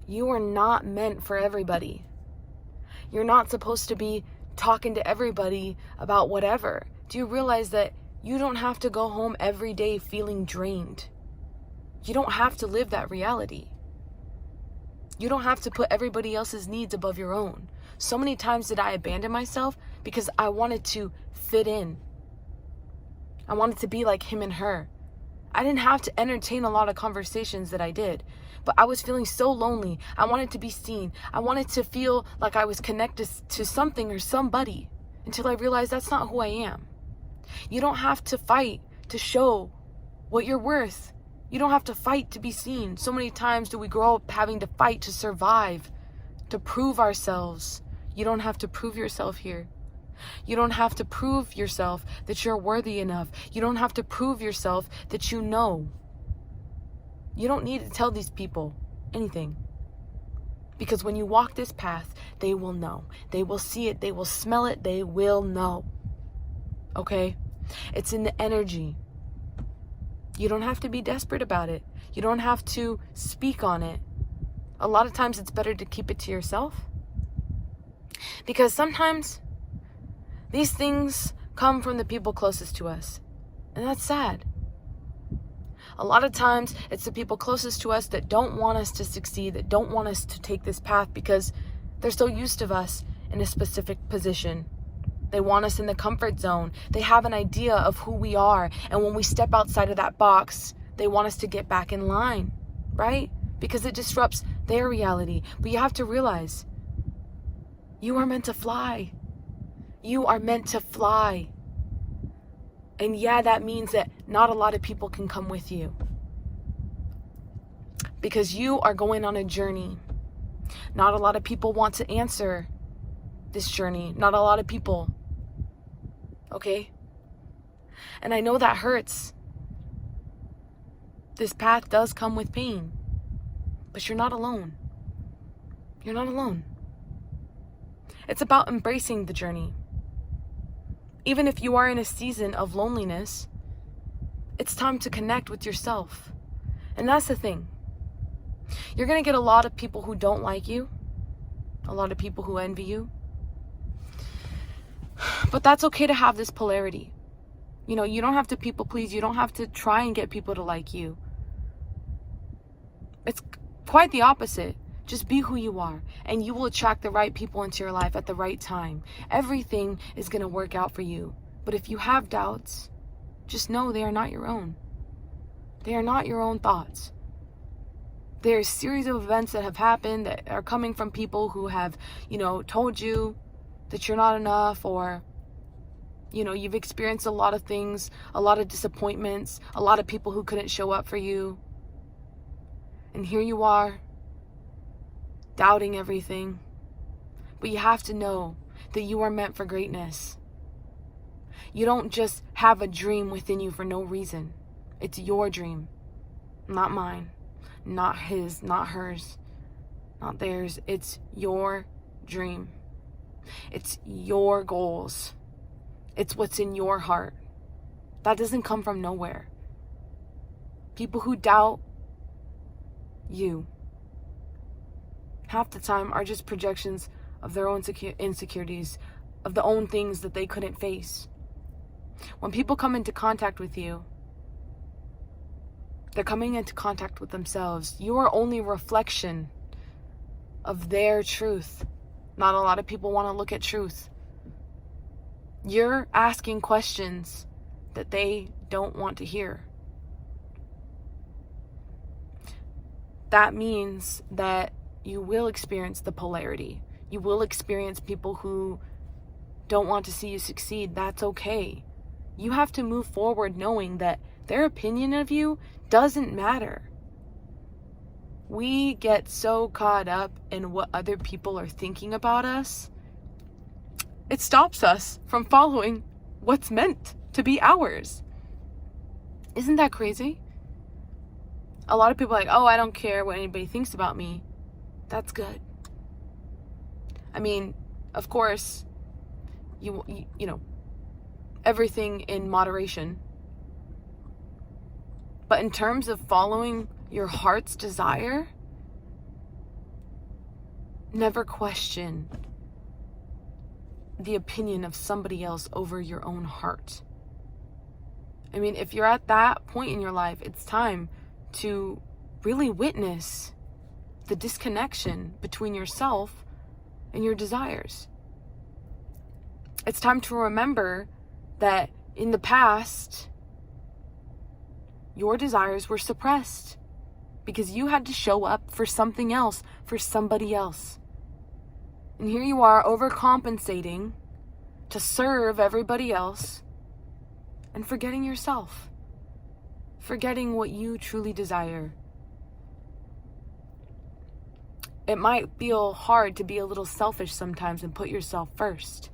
You are not meant for everybody. You're not supposed to be talking to everybody about whatever. Do you realize that you don't have to go home every day feeling drained? You don't have to live that reality. You don't have to put everybody else's needs above your own. So many times did I abandon myself because I wanted to fit in. I wanted to be like him and her. I didn't have to entertain a lot of conversations that I did, but I was feeling so lonely. I wanted to be seen. I wanted to feel like I was connected to something or somebody until I realized that's not who I am. You don't have to fight to show what you're worth. You don't have to fight to be seen. So many times do we grow up having to fight to survive, to prove ourselves. You don't have to prove yourself here. You don't have to prove yourself that you're worthy enough. You don't have to prove yourself that you know. You don't need to tell these people anything. Because when you walk this path, they will know. They will see it. They will smell it. They will know. Okay? It's in the energy. You don't have to be desperate about it. You don't have to speak on it. A lot of times it's better to keep it to yourself. Because sometimes these things come from the people closest to us. And that's sad. A lot of times it's the people closest to us that don't want us to succeed, that don't want us to take this path because they're so used to us in a specific position. They want us in the comfort zone. They have an idea of who we are. And when we step outside of that box, they want us to get back in line, right? Because it disrupts their reality. But you have to realize, you are meant to fly. You are meant to fly. And yeah, that means that not a lot of people can come with you. Because you are going on a journey. Not a lot of people want to answer this journey. Not a lot of people. Okay? And I know that hurts. This path does come with pain. But you're not alone. You're not alone. It's about embracing the journey. Even if you are in a season of loneliness, it's time to connect with yourself. And that's the thing. You're going to get a lot of people who don't like you. A lot of people who envy you. But that's okay to have this polarity. You know, you don't have to people please. You don't have to try and get people to like you. It's quite the opposite. Just be who you are, and you will attract the right people into your life at the right time. Everything is going to work out for you. But if you have doubts, just know they are not your own. They are not your own thoughts. There are a series of events that have happened that are coming from people who have, told you that you're not enough, or, you've experienced a lot of things, a lot of disappointments, a lot of people who couldn't show up for you. And here you are, doubting everything. But you have to know that you are meant for greatness. You don't just have a dream within you for no reason. It's your dream, not mine, not his, not hers, not theirs. It's your dream. It's your goals. It's what's in your heart. That doesn't come from nowhere. People who doubt you half the time are just projections of their own insecurities, of the own things that they couldn't face. When people come into contact with you, they're coming into contact with themselves. You are only a reflection of their truth. Not a lot of people want to look at truth. You're asking questions that they don't want to hear. That means that you will experience the polarity. You will experience people who don't want to see you succeed. That's okay. You have to move forward knowing that their opinion of you doesn't matter. We get so caught up in what other people are thinking about us. It stops us from following what's meant to be ours. Isn't that crazy? A lot of people are like, oh, I don't care what anybody thinks about me. That's good. I mean, of course, you know, everything in moderation. But in terms of following your heart's desire, Never question the opinion of somebody else over your own heart. I mean, if you're at that point in your life, it's time to really witness the disconnection between yourself and your desires. It's time to remember that in the past, your desires were suppressed because you had to show up for something else, for somebody else. And here you are overcompensating to serve everybody else and forgetting yourself, forgetting what you truly desire. It might feel hard to be a little selfish sometimes and put yourself first,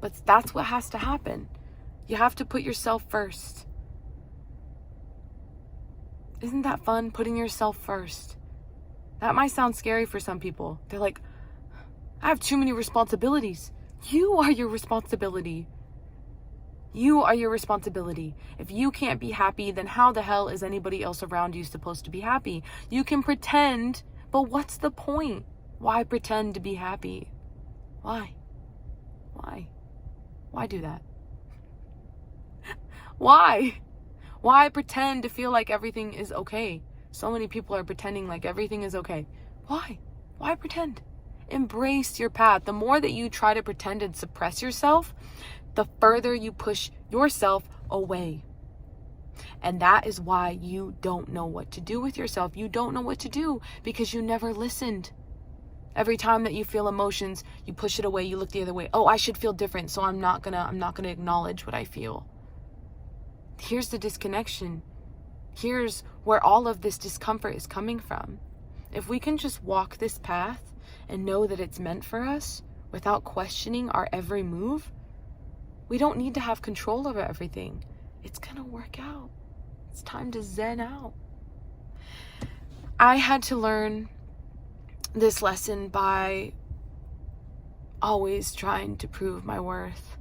but that's what has to happen. You have to put yourself first. Isn't that fun, putting yourself first? That might sound scary for some people. They're like, I have too many responsibilities. You are your responsibility. You are your responsibility. If you can't be happy, then how the hell is anybody else around you supposed to be happy? You can pretend, but what's the point? Why pretend to be happy? Why? Why do that? Why? Why pretend to feel like everything is okay? So many people are pretending like everything is okay. Why? Why pretend? Embrace your path. The more that you try to pretend and suppress yourself, the further you push yourself away. And that is why you don't know what to do with yourself. You don't know what to do because you never listened. Every time that you feel emotions, you push it away, you look the other way. Oh, I should feel different, so I'm not gonna acknowledge what I feel. Here's the disconnection. Here's where all of this discomfort is coming from. If we can just walk this path and know that it's meant for us without questioning our every move, we don't need to have control over everything. It's gonna work out. It's time to zen out. I had to learn this lesson by always trying to prove my worth.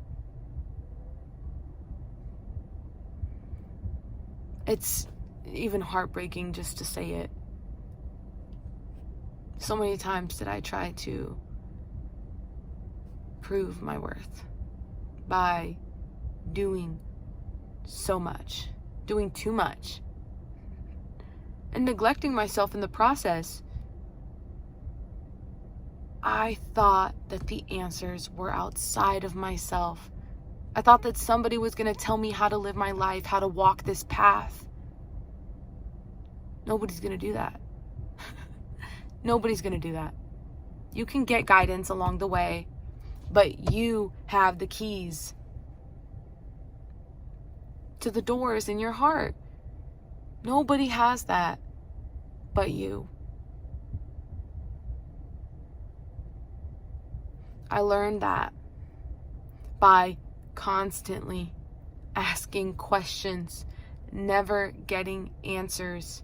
It's even heartbreaking just to say it. So many times did I try to prove my worth by doing so much, doing too much, and neglecting myself in the process. I thought that the answers were outside of myself. I thought that somebody was going to tell me how to live my life, how to walk this path. Nobody's going to do that. Nobody's going to do that. You can get guidance along the way, but you have the keys to the doors in your heart. Nobody has that but you. I learned that by constantly asking questions, never getting answers,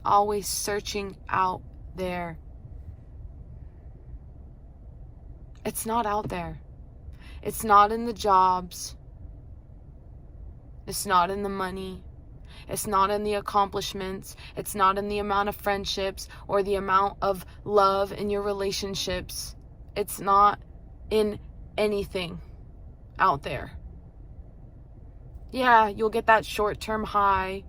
always searching out there. It's not out there. It's not in the jobs. It's not in the money. It's not in the accomplishments. It's not in the amount of friendships or the amount of love in your relationships. It's not in anything out there. Yeah, you'll get that short-term high.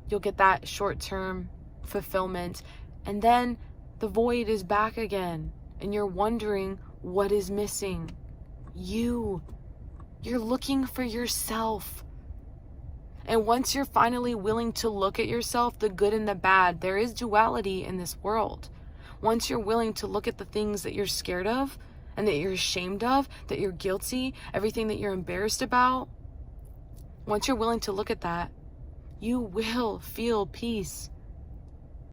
You'll get that short-term fulfillment. And then the void is back again. And you're wondering what is missing. You're looking for yourself. And once you're finally willing to look at yourself, the good and the bad, there is duality in this world. Once you're willing to look at the things that you're scared of and that you're ashamed of, that you're guilty, everything that you're embarrassed about, once you're willing to look at that, you will feel peace.